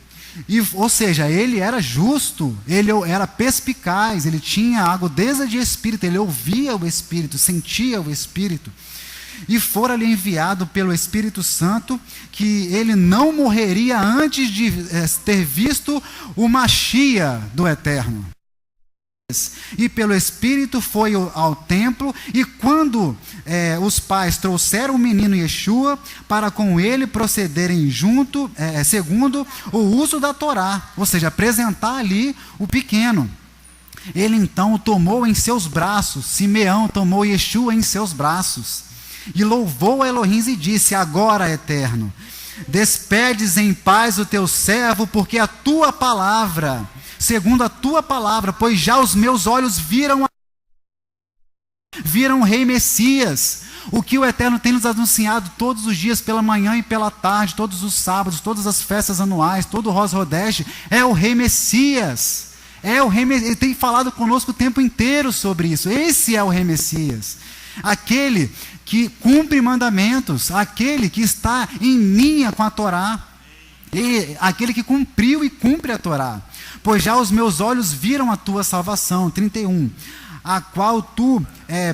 Speaker 1: Ou seja, ele era justo, ele era perspicaz, ele tinha agudeza de espírito, ele ouvia o Espírito, sentia o Espírito. E fora-lhe enviado pelo Espírito Santo que ele não morreria antes de ter visto o Mashiach do Eterno. E pelo Espírito foi ao templo, e quando os pais trouxeram o menino Yeshua, para com ele procederem segundo o uso da Torá, ou seja, apresentar ali o pequeno. Ele então o tomou em seus braços, Simeão tomou Yeshua em seus braços, e louvou a Elohim e disse: agora, Eterno, despedes em paz o teu servo, porque a tua palavra, segundo a tua palavra, pois já os meus olhos viram o rei Messias, o que o Eterno tem nos anunciado todos os dias, pela manhã e pela tarde, todos os sábados, todas as festas anuais, todo o Rosh Hodesh, é o rei Messias, ele tem falado conosco o tempo inteiro sobre isso. Esse é o rei Messias, aquele que cumpre mandamentos, aquele que está em linha com a Torá, aquele que cumpriu e cumpre a Torá. Pois já os meus olhos viram a tua salvação, 31, a qual tu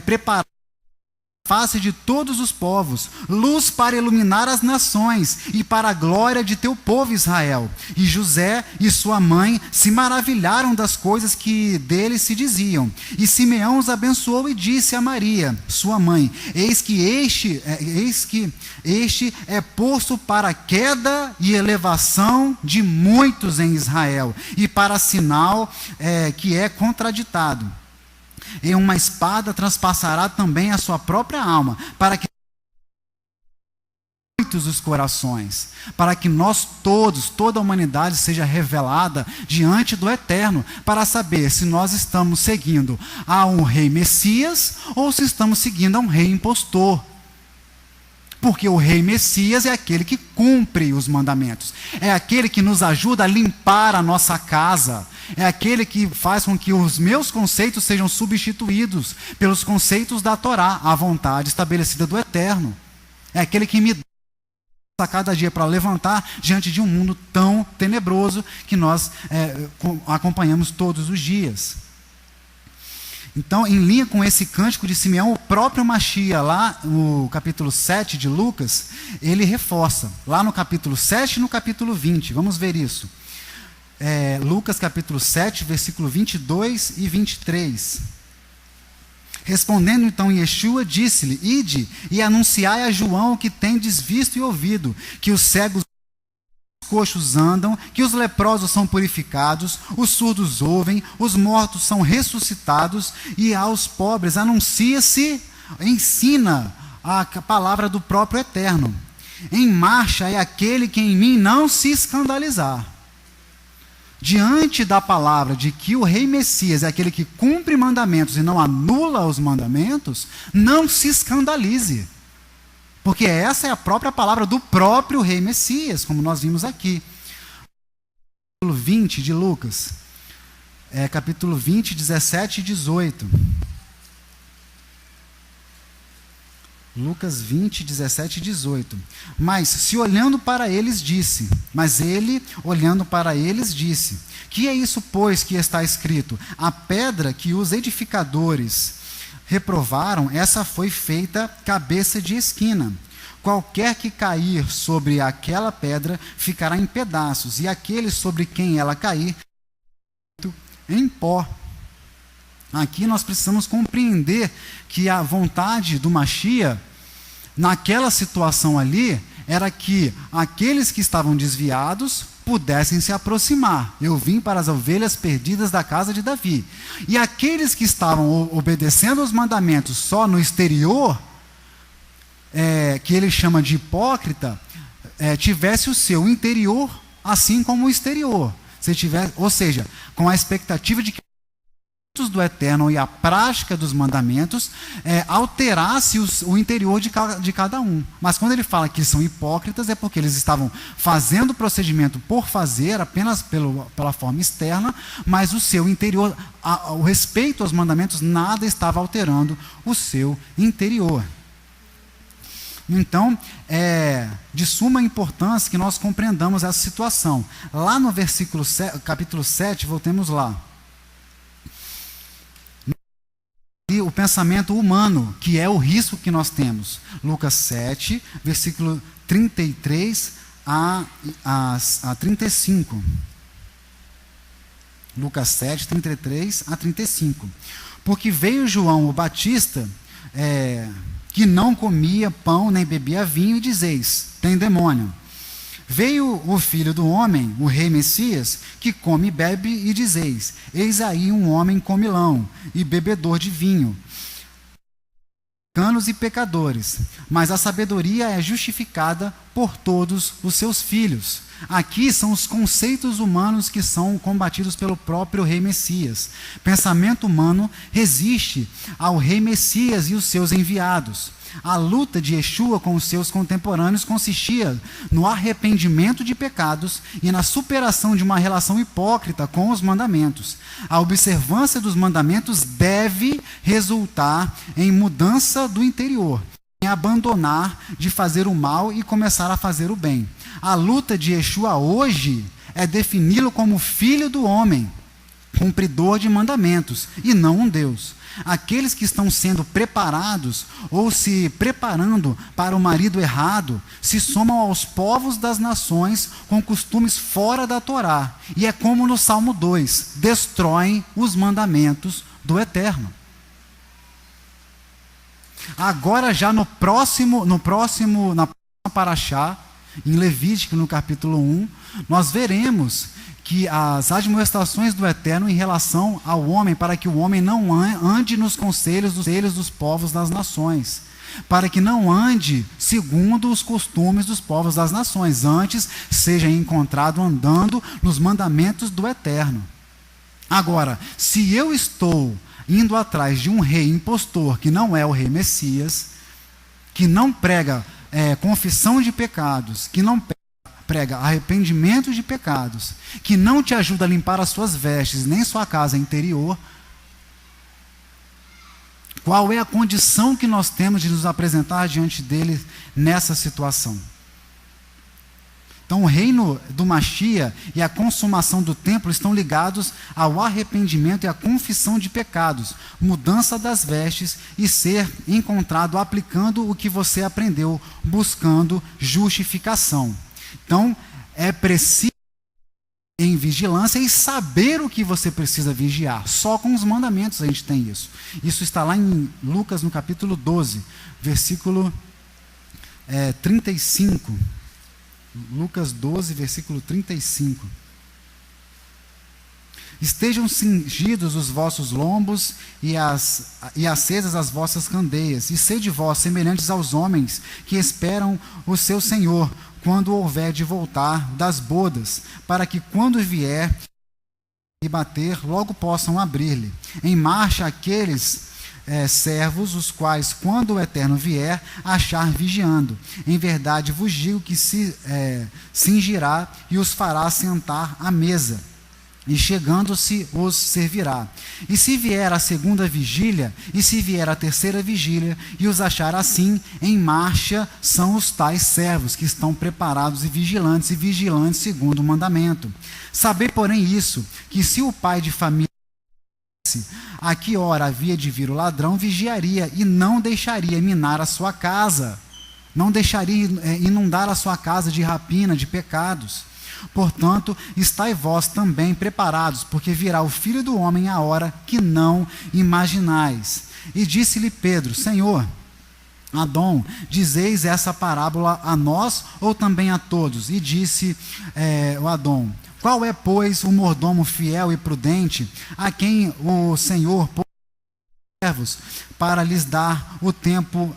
Speaker 1: preparaste face de todos os povos, luz para iluminar as nações e para a glória de teu povo Israel. E José e sua mãe se maravilharam das coisas que dele se diziam. E Simeão os abençoou e disse a Maria, sua mãe: eis que este é posto para a queda e elevação de muitos em Israel, e para sinal que é contraditado. E uma espada transpassará também a sua própria alma, para que muitos os corações, para que nós todos, toda a humanidade seja revelada diante do Eterno, para saber se nós estamos seguindo a um rei Messias ou se estamos seguindo a um rei impostor. Porque o rei Messias é aquele que cumpre os mandamentos, é aquele que nos ajuda a limpar a nossa casa, é aquele que faz com que os meus conceitos sejam substituídos pelos conceitos da Torá, a vontade estabelecida do Eterno. É aquele que me dá a cada dia para levantar diante de um mundo tão tenebroso que nós acompanhamos todos os dias. Então, em linha com esse cântico de Simeão, o próprio Mashiach, lá no capítulo 7 de Lucas, ele reforça, lá no capítulo 7 e no capítulo 20, vamos ver isso. Lucas capítulo 7, versículo 22 e 23. Respondendo então Yeshua, disse-lhe: ide e anunciai a João o que tendes visto e ouvido, que os cegos coxos andam, que os leprosos são purificados, os surdos ouvem, os mortos são ressuscitados, e aos pobres anuncia-se, ensina a palavra do próprio Eterno. Em marcha é aquele que em mim não se escandalizar. Diante da palavra de que o rei Messias é aquele que cumpre mandamentos e não anula os mandamentos, não se escandalize. Porque essa é a própria palavra do próprio rei Messias, como nós vimos aqui. Capítulo 20 de Lucas. Capítulo 20, 17 e 18. Lucas 20, 17 e 18. Mas ele, olhando para eles, disse: que é isso, pois, que está escrito? A pedra que os edificadores reprovaram, essa foi feita cabeça de esquina. Qualquer que cair sobre aquela pedra ficará em pedaços, e aquele sobre quem ela cair em pó. Aqui nós precisamos compreender que a vontade do Mashiach, naquela situação ali, era que aqueles que estavam desviados pudessem se aproximar. Eu vim para as ovelhas perdidas da casa de Davi. E aqueles que estavam obedecendo aos mandamentos só no exterior, que ele chama de hipócrita, tivesse o seu interior assim como o exterior. Ou seja, com a expectativa de que do Eterno e a prática dos mandamentos alterasse o interior de cada um. Mas quando ele fala que são hipócritas, é porque eles estavam fazendo o procedimento por fazer, apenas pela forma externa, mas o seu interior, o respeito aos mandamentos, nada estava alterando o seu interior. Então, é de suma importância que nós compreendamos essa situação. Lá no capítulo 7, voltemos lá. O pensamento humano, que é o risco que nós temos. Lucas 7, versículo 33 a 35. Lucas 7, 33 a 35. Porque veio João o Batista, que não comia pão nem bebia vinho, e dizeis: tem demônio. Veio o Filho do Homem, o Rei Messias, que come e bebe, e dizeis: eis aí um homem comilão e bebedor de vinho, canos e pecadores, mas a sabedoria é justificada por todos os seus filhos. Aqui são os conceitos humanos que são combatidos pelo próprio Rei Messias. Pensamento humano resiste ao Rei Messias e os seus enviados. A luta de Yeshua com os seus contemporâneos consistia no arrependimento de pecados e na superação de uma relação hipócrita com os mandamentos. A observância dos mandamentos deve resultar em mudança do interior, em abandonar de fazer o mal e começar a fazer o bem. A luta de Yeshua hoje é defini-lo como filho do homem, cumpridor de mandamentos, e não um Deus. Aqueles que estão sendo preparados ou se preparando para o marido errado se somam aos povos das nações com costumes fora da Torá. E é como no Salmo 2, destroem os mandamentos do Eterno. Agora já na próxima paraxá, em Levítico, no capítulo 1, nós veremos que as admoestações do Eterno em relação ao homem, para que o homem não ande nos conselhos dos povos das nações, para que não ande segundo os costumes dos povos das nações, antes seja encontrado andando nos mandamentos do Eterno. Agora, se eu estou indo atrás de um rei impostor, que não é o rei Messias, que não prega confissão de pecados, que não prega arrependimento de pecados, que não te ajuda a limpar as suas vestes, nem sua casa interior, qual é a condição que nós temos de nos apresentar diante dele nessa situação? Então, o reino do Mashiach e a consumação do templo estão ligados ao arrependimento e à confissão de pecados, mudança das vestes e ser encontrado aplicando o que você aprendeu, buscando justificação. Então, é preciso em vigilância e saber o que você precisa vigiar. Só com os mandamentos a gente tem isso. Isso está lá em Lucas, no capítulo 12, versículo 35. Lucas 12, versículo 35. Estejam cingidos os vossos lombos e acesas as vossas candeias, e sede vós semelhantes aos homens que esperam o seu Senhor, quando houver de voltar das bodas, para que quando vier e bater, logo possam abrir-lhe. Em marcha aqueles servos, os quais, quando o Eterno vier, achar vigiando. Em verdade vos digo que se cingirá e os fará sentar à mesa, e chegando-se os servirá. E se vier a segunda vigília, e se vier a terceira vigília, e os achar assim, em marcha são os tais servos, que estão preparados e vigilantes segundo o mandamento. Sabei, porém, isso, que se o pai de família a que hora havia de vir o ladrão, vigiaria e não deixaria minar a sua casa, não deixaria inundar a sua casa de rapina, de pecados. Portanto, estai vós também preparados, porque virá o Filho do Homem à hora que não imaginais. E disse-lhe Pedro: Senhor, Adão, dizeis essa parábola a nós ou também a todos? E disse o Adão: qual é, pois, o mordomo fiel e prudente, a quem o Senhor pôs servos para lhes dar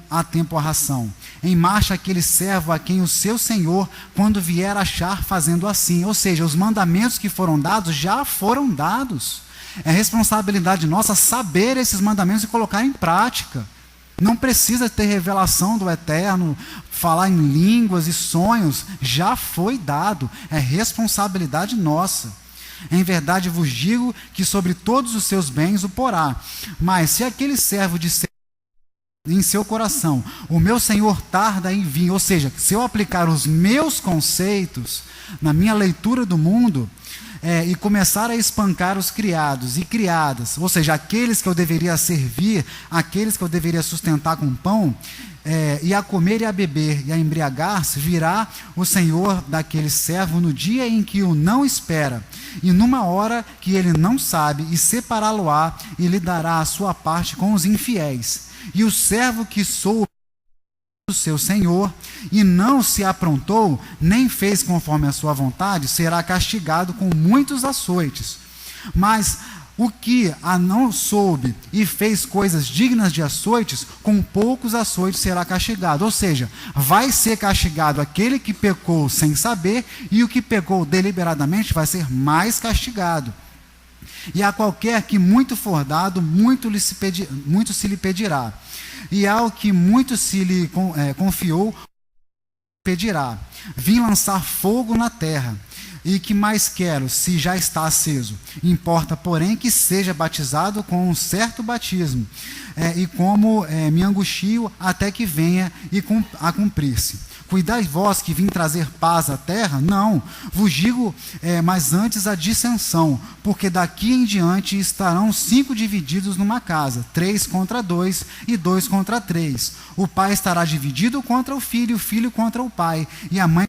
Speaker 1: a tempo a ração? Em marcha aquele servo a quem o seu Senhor, quando vier, achar fazendo assim. Ou seja, os mandamentos que foram dados já foram dados. É responsabilidade nossa saber esses mandamentos e colocar em prática. Não precisa ter revelação do Eterno, falar em línguas e sonhos, já foi dado, é responsabilidade nossa. Em verdade vos digo que sobre todos os seus bens o porá. Mas se aquele servo disser em seu coração: o meu Senhor tarda em vir, ou seja, se eu aplicar os meus conceitos na minha leitura do mundo, e começar a espancar os criados e criadas, ou seja, aqueles que eu deveria servir, aqueles que eu deveria sustentar com pão, e a comer e a beber e a embriagar-se, virá o Senhor daquele servo no dia em que o não espera, e numa hora que ele não sabe, e separá-lo-á, e lhe dará a sua parte com os infiéis. E o servo que soube do seu Senhor e não se aprontou, nem fez conforme a sua vontade, será castigado com muitos açoites. Mas o que a não soube e fez coisas dignas de açoites, com poucos açoites será castigado. Ou seja, vai ser castigado aquele que pecou sem saber, e o que pecou deliberadamente vai ser mais castigado. E a qualquer que muito for dado, muito se lhe pedirá. E ao que muito se lhe confiou, pedirá. Vim lançar fogo na terra. E que mais quero, se já está aceso? Importa, porém, que seja batizado com um certo batismo. E como me angustio até que venha a cumprir-se. cuidai vós que vim trazer paz à terra? Não, vos digo, mas antes a dissensão, porque daqui em diante estarão 5 divididos numa casa, 3 contra 2 e 2 contra 3. O pai estará dividido contra o filho contra o pai, e a mãe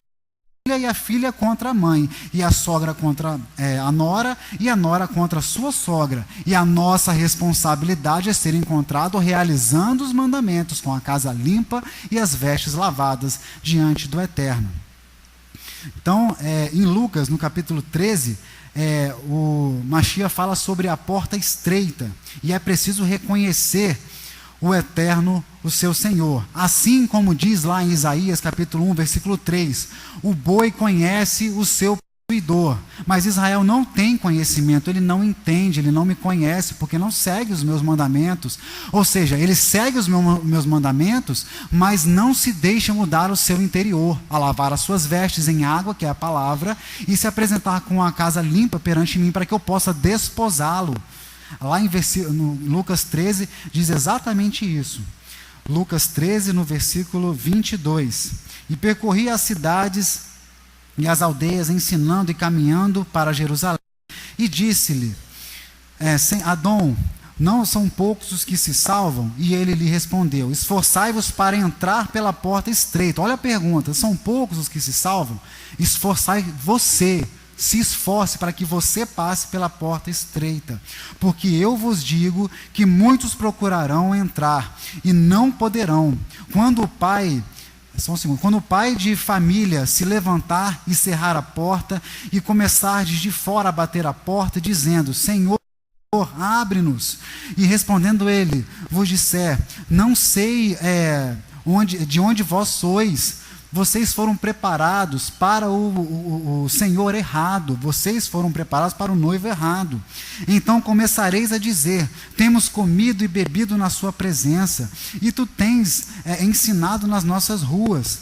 Speaker 1: e a filha contra a mãe, e a sogra contra a nora, e a nora contra a sua sogra. E a nossa responsabilidade é ser encontrado realizando os mandamentos, com a casa limpa e as vestes lavadas diante do Eterno. Então, em Lucas, no capítulo 13, o Mashiach fala sobre a porta estreita, e é preciso reconhecer o Eterno, o seu Senhor. Assim como diz lá em Isaías capítulo 1, versículo 3, o boi conhece o seu possuidor, mas Israel não tem conhecimento, ele não entende, ele não me conhece, porque não segue os meus mandamentos. Ou seja, ele segue os meus mandamentos, mas não se deixa mudar o seu interior, a lavar as suas vestes em água, que é a palavra, e se apresentar com a casa limpa perante mim, para que eu possa desposá-lo. Lá em no Lucas 13 diz exatamente isso. Lucas 13, no versículo 22. E percorria as cidades e as aldeias, ensinando e caminhando para Jerusalém. E disse-lhe, Adão, não são poucos os que se salvam? E ele lhe respondeu, esforçai-vos para entrar pela porta estreita. Olha a pergunta, são poucos os que se salvam? Esforçai você. Se esforce para que você passe pela porta estreita, porque eu vos digo que muitos procurarão entrar e não poderão. Quando o pai de família se levantar e cerrar a porta e começar de fora a bater a porta, dizendo, Senhor, abre-nos. E respondendo ele, vos disser, não sei de onde vós sois. Vocês foram preparados para o Senhor errado, vocês foram preparados para o noivo errado. Então começareis a dizer, temos comido e bebido na sua presença, e tu tens ensinado nas nossas ruas.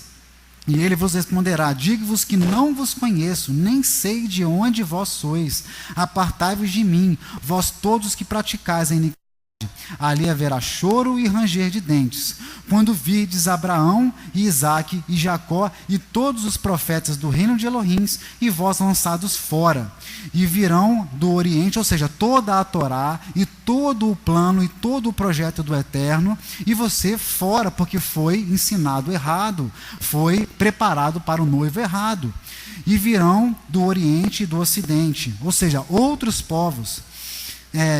Speaker 1: E ele vos responderá, digo-vos que não vos conheço, nem sei de onde vós sois. Apartai-vos de mim, vós todos que praticais a iniquidade. Ali haverá choro e ranger de dentes, quando virdes Abraão e Isaque e Jacó e todos os profetas do reino de Elohim e vós lançados fora. E virão do Oriente, ou seja, toda a Torá e todo o plano e todo o projeto do Eterno, e você fora, porque foi ensinado errado, foi preparado para o noivo errado. E virão do Oriente e do Ocidente, ou seja, outros povos,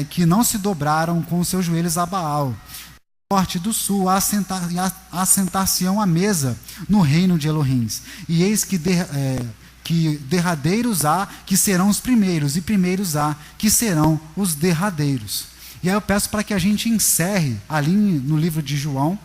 Speaker 1: que não se dobraram com os seus joelhos a Baal, do norte e do sul, assentar-se-ão à mesa no reino de Elohim. E eis que derradeiros há que serão os primeiros, e primeiros há que serão os derradeiros. E aí eu peço para que a gente encerre ali no livro de João,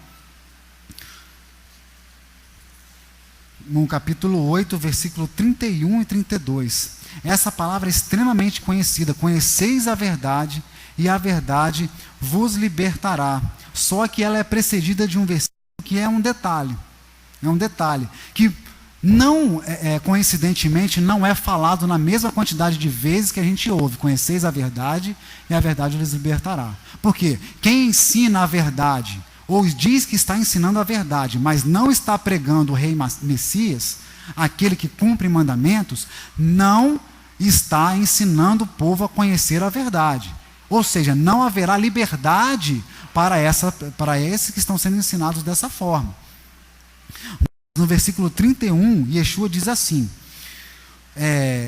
Speaker 1: no capítulo 8, versículo 31 e 32. Essa palavra é extremamente conhecida. Conheceis a verdade, e a verdade vos libertará. Só que ela é precedida de um versículo que é um detalhe. É um detalhe que não, coincidentemente, não é falado na mesma quantidade de vezes que a gente ouve. Conheceis a verdade, e a verdade vos libertará. Por quê? Quem ensina a verdade, ou diz que está ensinando a verdade, mas não está pregando o rei Messias, aquele que cumpre mandamentos, não está ensinando o povo a conhecer a verdade. Ou seja, não haverá liberdade para esses que estão sendo ensinados dessa forma. No versículo 31, Yeshua diz assim,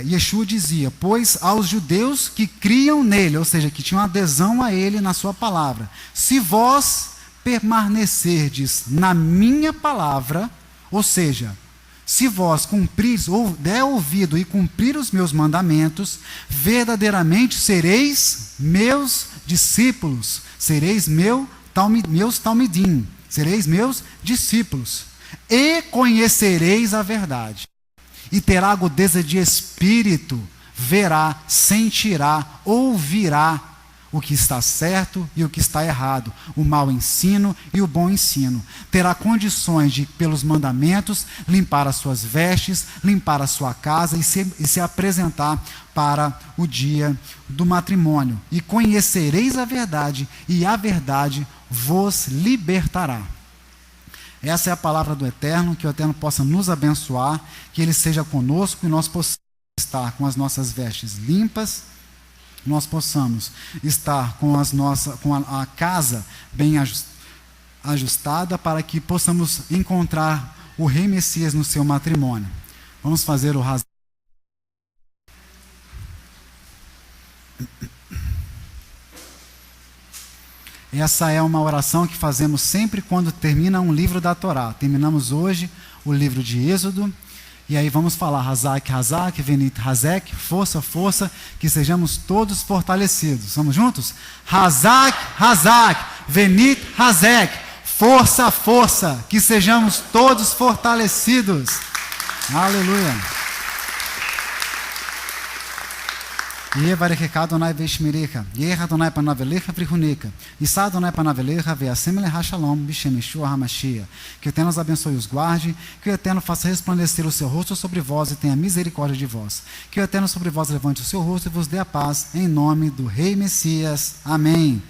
Speaker 1: Yeshua dizia, pois aos judeus que criam nele, ou seja, que tinham adesão a ele na sua palavra, se vós permanecerdes na minha palavra, ou seja, se vós cumprirdes, ou der ouvido e cumprir os meus mandamentos, verdadeiramente sereis meus discípulos, sereis meus talmidim, sereis meus discípulos, e conhecereis a verdade, e terá agudeza de espírito, verá, sentirá, ouvirá o que está certo e o que está errado, o mau ensino e o bom ensino. Terá condições de, pelos mandamentos, limpar as suas vestes, limpar a sua casa e se apresentar para o dia do matrimônio. E conhecereis a verdade, e a verdade vos libertará. Essa é a palavra do Eterno, que o Eterno possa nos abençoar, que Ele seja conosco e nós possamos estar com as nossas vestes limpas, nós possamos estar com a casa bem ajustada, para que possamos encontrar o Rei Messias no seu matrimônio. Vamos fazer o rasgo. Essa é uma oração que fazemos sempre quando termina um livro da Torá. Terminamos hoje o livro de Êxodo, e aí vamos falar Hazak, Hazak, Venit, Hazek, força, força, que sejamos todos fortalecidos. Vamos juntos? Hazak, Hazak, Venit, Hazek, força, força, que sejamos todos fortalecidos. Aleluia. Yevarechecha Adonai veishmerecha, Yeha Adonai panavelecha vrihunecha, Issa Adonai panavelecha veasem lecha shalom, Bishem Yeshua HaMashiach. Que o Eterno os abençoe e os guarde, que o Eterno faça resplandecer o seu rosto sobre vós e tenha misericórdia de vós. Que o Eterno sobre vós levante o seu rosto e vos dê a paz, em nome do Rei Messias. Amém.